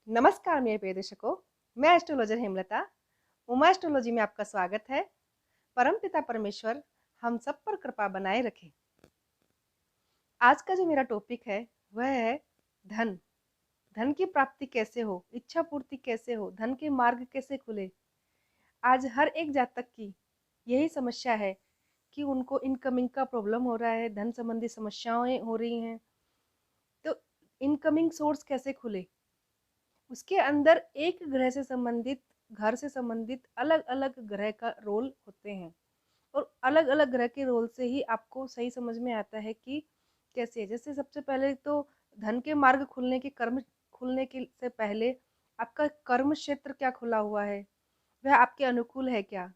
नमस्कार मेरे प्रिय दर्शकों, मैं एस्ट्रोलॉजर हेमलता। उमा एस्ट्रोलॉजी में आपका स्वागत है। परमपिता परमेश्वर हम सब पर कृपा बनाए रखे। आज का जो मेरा टॉपिक है वह है धन। धन की प्राप्ति कैसे हो, इच्छा पूर्ति कैसे हो, धन के मार्ग कैसे खुले। आज हर एक जातक की यही समस्या है कि उनको इनकमिंग का प्रॉब्लम हो रहा है, धन संबंधी समस्याएं हो रही हैं। तो इनकमिंग सोर्स कैसे खुले, उसके अंदर एक ग्रह से संबंधित, घर से संबंधित अलग अलग ग्रह का रोल होते हैं और अलग अलग ग्रह के रोल से ही आपको सही समझ में आता है कि कैसे है। जैसे सबसे पहले तो धन के मार्ग खुलने के, कर्म खुलने के से पहले आपका कर्म क्षेत्र क्या खुला हुआ है, वह आपके अनुकूल है क्या।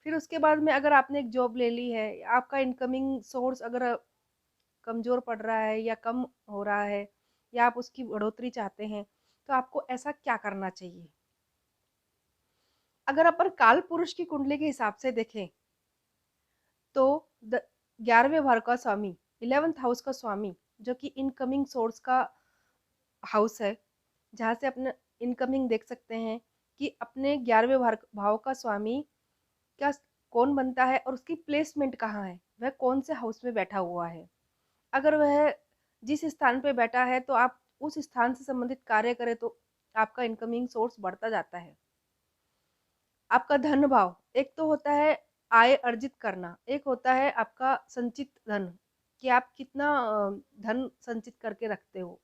फिर उसके बाद में अगर आपने एक जॉब ले ली है, आपका इनकमिंग सोर्स अगर कमजोर पड़ रहा है या कम हो रहा है या आप उसकी बढ़ोतरी चाहते हैं, तो आपको ऐसा क्या करना चाहिए। अगर अपन काल पुरुष की कुंडली के हिसाब से देखें तो 11वें भाव का स्वामी, 11th हाउस का स्वामी, जो कि इनकमिंग सोर्स का हाउस है, जहां से अपने इनकमिंग देख सकते हैं कि अपने 11वें भाव का स्वामी क्या कौन बनता है और उसकी प्लेसमेंट कहाँ है, वह कौन से हाउस में बैठा हुआ है। अगर वह जिस स्थान पे बैठा है तो आप उस स्थान से संबंधित कार्य करें तो आपका इनकमिंग सोर्स बढ़ता जाता है। आपका धन भाव, एक तो होता है आय अर्जित करना, एक होता है आपका संचित धन, कि आप कितना धन संचित करके रखते हो,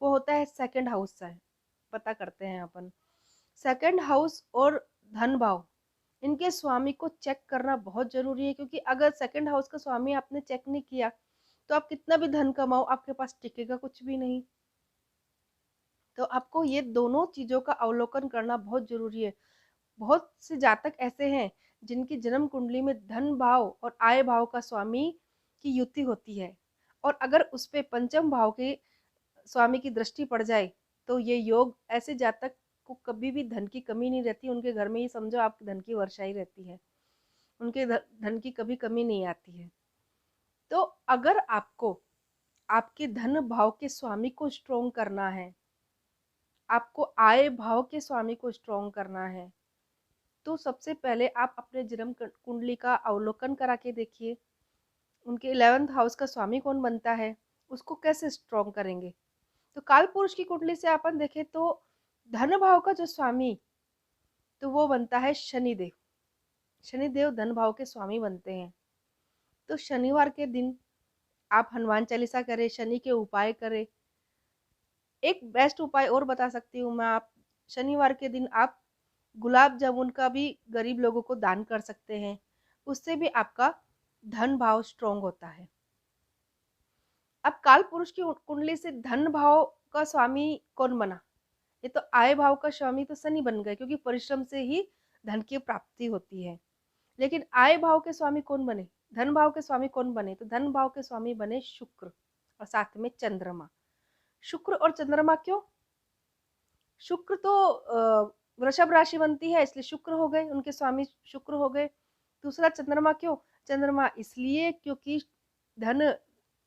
वो होता है सेकंड हाउस से पता करते हैं अपन। सेकंड हाउस और धन भाव, इनके स्वामी को चेक करना बहुत जरूरी है, क्योंकि अगर सेकंड हाउस का स्वामी आपने चेक नहीं किया तो आप कितना भी धन कमाओ आपके पास टिकेगा कुछ भी नहीं। तो आपको ये दोनों चीजों का अवलोकन करना बहुत जरूरी है। बहुत से जातक ऐसे हैं जिनकी जन्म कुंडली में धन भाव और आय भाव का स्वामी की युति होती है, और अगर उस पे पंचम भाव के स्वामी की दृष्टि पड़ जाए तो ये योग, ऐसे जातक को कभी भी धन की कमी नहीं रहती। उनके घर में ही समझो आपकी धन की वर्षा ही रहती है, उनके धन की कभी कमी नहीं आती है। तो अगर आपको आपके धन भाव के स्वामी को स्ट्रोंग करना है, आपको आय भाव के स्वामी को स्ट्रोंग करना है, तो सबसे पहले आप अपने जन्म कुंडली का अवलोकन करा के देखिए, उनके 11th हाउस का स्वामी कौन बनता है, उसको कैसे स्ट्रॉन्ग करेंगे। तो काल पुरुष की कुंडली से अपन देखें तो धन भाव का जो स्वामी, तो वो बनता है शनिदेव। शनिदेव धन भाव के स्वामी बनते हैं। तो शनिवार के दिन आप हनुमान चालीसा करें, शनि के उपाय करें। एक बेस्ट उपाय और बता सकती हूँ मैं, आप शनिवार के दिन आप गुलाब जामुन का भी गरीब लोगों को दान कर सकते हैं, उससे भी आपका धन भाव स्ट्रोंग होता है। अब काल पुरुष की कुंडली से धन भाव का स्वामी कौन बना, ये तो आय भाव का स्वामी तो शनि बन गए, क्योंकि परिश्रम से ही धन की प्राप्ति होती है। लेकिन आय भाव के स्वामी कौन बने, धन भाव के स्वामी कौन बने, तो धन भाव के स्वामी बने शुक्र और साथ में चंद्रमा। शुक्र और चंद्रमा क्यों, शुक्र तो वृषभ राशि बनती है, इसलिए शुक्र हो गए, उनके स्वामी शुक्र हो गए। दूसरा चंद्रमा क्यों, चंद्रमा इसलिए क्योंकि धन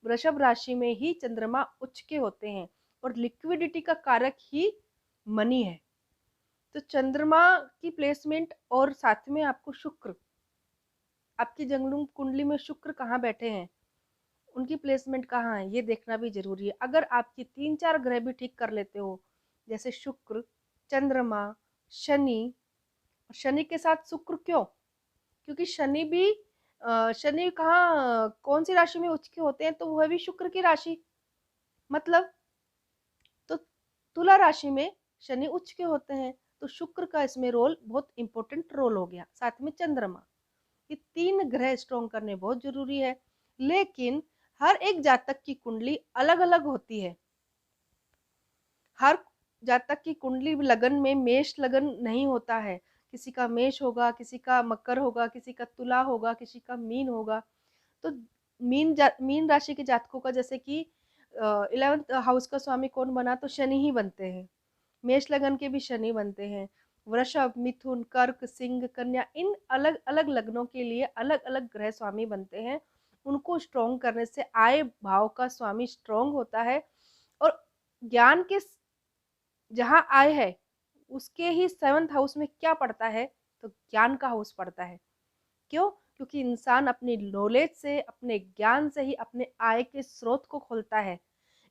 वृषभ राशि में ही चंद्रमा उच्च के होते हैं और लिक्विडिटी का कारक ही मनी है। तो चंद्रमा की प्लेसमेंट और साथ में आपको शुक्र, आपकी जन्म कुंडली में शुक्र कहाँ बैठे हैं, उनकी प्लेसमेंट कहाँ है, ये देखना भी जरूरी है। अगर आपकी 3-4 ग्रह भी ठीक कर लेते हो, जैसे शुक्र, चंद्रमा, शनि, शनि के साथ शुक्र क्यों, क्योंकि शनि भी शनि कहाँ कौन सी राशि में उच्च के होते हैं, तो वह भी शुक्र की राशि, मतलब तो तुला राशि में शनि उच्च के होते हैं। तो शुक्र का इसमें रोल बहुत इंपॉर्टेंट रोल हो गया, साथ में चंद्रमा। ये 3 ग्रह स्ट्रॉन्ग करने बहुत जरूरी है। लेकिन हर एक जातक की कुंडली अलग अलग होती है। हर जातक की कुंडली लगन में मेष लगन नहीं होता है, किसी का मेष होगा, किसी का मकर होगा, किसी का तुला होगा, किसी का मीन होगा। तो मीन राशि के जातकों का जैसे कि 11th हाउस का स्वामी कौन बना, तो शनि ही बनते हैं। मेष लगन के भी शनि बनते हैं। वृषभ, मिथुन, कर्क, सिंह, कन्या, इन अलग अलग लग्नों के लिए अलग अलग ग्रह स्वामी बनते हैं। उनको स्ट्रॉन्ग करने से आय भाव का स्वामी स्ट्रॉन्ग होता है और ज्ञान के जहाँ आय है उसके ही 7th हाउस में क्या पड़ता है, तो ज्ञान का हाउस पड़ता है। क्यों? क्योंकि इंसान अपनी नॉलेज से, अपने ज्ञान से ही अपने आय के स्रोत को खोलता है,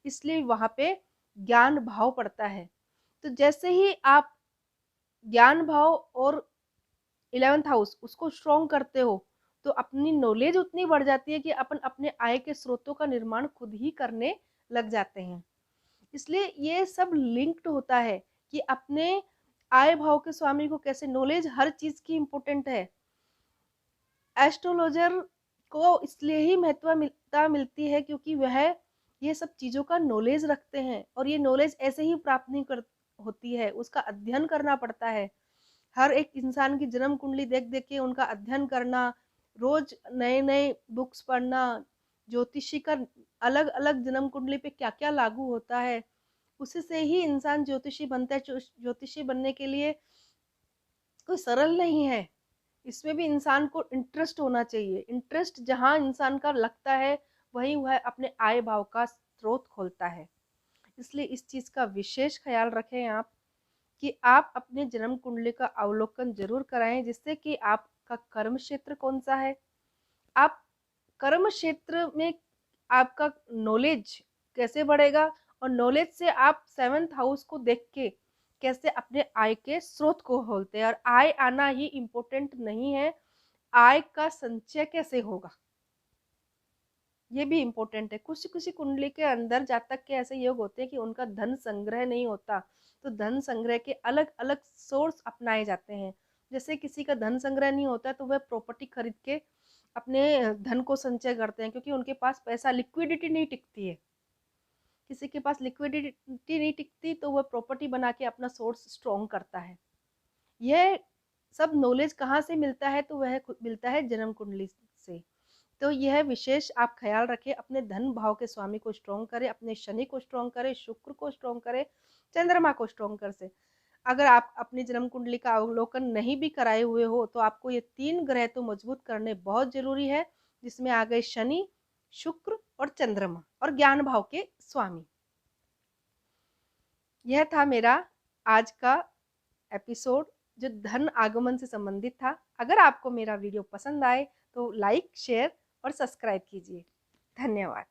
इसलिए वहां पे ज्ञान भाव पड़ता है। तो जैसे ही आप ज्ञान भाव और 11th हाउस उसको स्ट्रॉन्ग करते हो, तो अपनी नॉलेज उतनी बढ़ जाती है कि अपन अपने आय के स्रोतों का निर्माण खुद ही करने लग जाते हैं। इसलिए ये सब लिंक्ड होता है कि अपने आय भाव के स्वामी को कैसे, नॉलेज हर चीज की इंपॉर्टेंट है। एस्ट्रोलॉजर को इसलिए ही महत्वता मिलती है क्योंकि वह ये सब चीजों का नॉलेज रखते हैं, और ये नॉलेज ऐसे ही प्राप्त नहीं कर होती है, उसका अध्ययन करना पड़ता है। हर एक इंसान की जन्म कुंडली देख देख के उनका अध्ययन करना, रोज नए नए बुक्स पढ़ना, ज्योतिषी का अलग अलग जन्म कुंडली पे क्या क्या लागू होता है, उसी से ही इंसान ज्योतिषी बनता है। ज्योतिषी बनने के लिए कोई सरल नहीं है, इसमें भी इंसान को इंटरेस्ट होना चाहिए। इंटरेस्ट जहां इंसान का लगता है वहीं वह अपने आय भाव का स्रोत खोलता है। इसलिए इस चीज का विशेष ख्याल रखें आप, कि आप अपने जन्म कुंडली का अवलोकन जरूर कराएं, जिससे कि आपका कर्म क्षेत्र कौन सा है, आप कर्म क्षेत्र में आपका नॉलेज कैसे बढ़ेगा, और नॉलेज से आप 7th हाउस को देख के कैसे अपने आय के स्रोत को खोलते हैं। और आय आना ही इम्पोर्टेंट नहीं है, आय का संचय कैसे होगा ये भी इम्पोर्टेंट है। कुछ किसी कुंडली के अंदर जातक के ऐसे योग होते हैं कि उनका धन संग्रह नहीं होता, तो धन संग्रह के अलग अलग सोर्स अपनाए जाते हैं। जैसे किसी का धन संग्रह नहीं होता तो वह प्रॉपर्टी खरीद के अपने धन को संचय करते हैं, क्योंकि उनके पास पैसा, लिक्विडिटी नहीं टिकती है। किसी के पास लिक्विडिटी नहीं टिकती तो वह प्रॉपर्टी बना के अपना सोर्स स्ट्रॉन्ग करता है। यह सब नॉलेज कहाँ से मिलता है, तो वह मिलता है जन्म कुंडली से। तो यह विशेष आप ख्याल रखें, अपने धन भाव के स्वामी को स्ट्रॉन्ग करें, अपने शनि को स्ट्रॉन्ग करें, शुक्र को स्ट्रॉन्ग करें, चंद्रमा को स्ट्रॉन्ग कर से। अगर आप अपनी जन्म कुंडली का अवलोकन नहीं भी कराए हुए हो तो आपको ये 3 ग्रह तो मजबूत करने बहुत जरूरी है, जिसमें आ गए शनि, शुक्र और चंद्रमा, और ज्ञान भाव के स्वामी। यह था मेरा आज का एपिसोड जो धन आगमन से संबंधित था। अगर आपको मेरा वीडियो पसंद आए तो लाइक, शेयर और सब्सक्राइब कीजिए। धन्यवाद।